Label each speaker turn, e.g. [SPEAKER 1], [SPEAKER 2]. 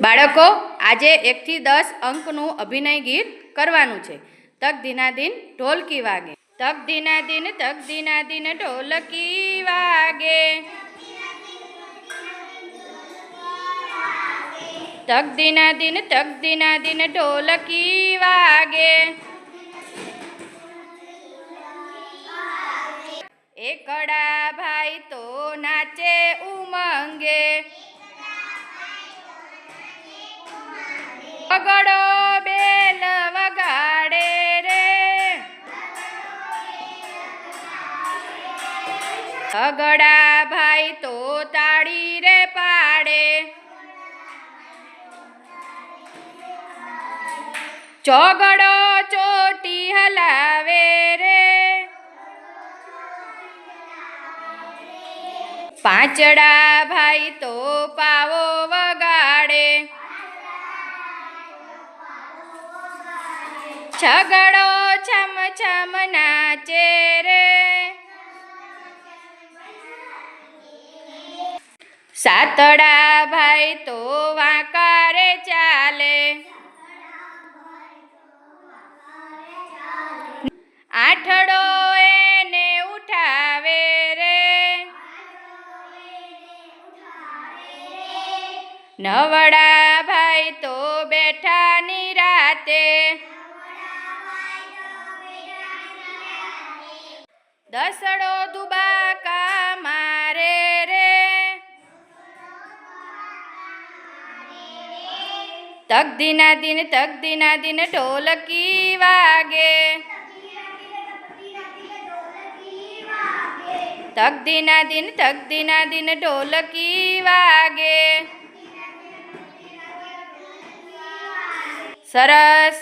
[SPEAKER 1] બાળકો, આજે 1 થી 10 અંકનું અભિનય ગીત કરવાનું છે. તક ધીનાધીન ઢોલકી વાગે, તક ધીનાધીન ઢોલકી વાગે, તક ધીનાધીન ઢોલકી વાગે. એકડા ભાઈ તો નાચે ઉમંગે, વગડો બેલ વગાડે રે, અગડા ભાઈ તો તાળી રે પાડે, ચોગડો ચોટી હલાવે રે, પાંચડા ભાઈ તો પાવો વગાડે, છગડો છમ છમ નાચે રે, સાતડા ભાઈ તો વાંકારે ચાલે, આઠડો એને ઉઠાવે રે, નવડા ભાઈ તો બેઠા નિરાતે, દસડો દુબાકા મારે રે, તક ધીનાધીન ઢોલકી વાગે, તક ધીનાધીન ઢોલકી વાગે. સરસ.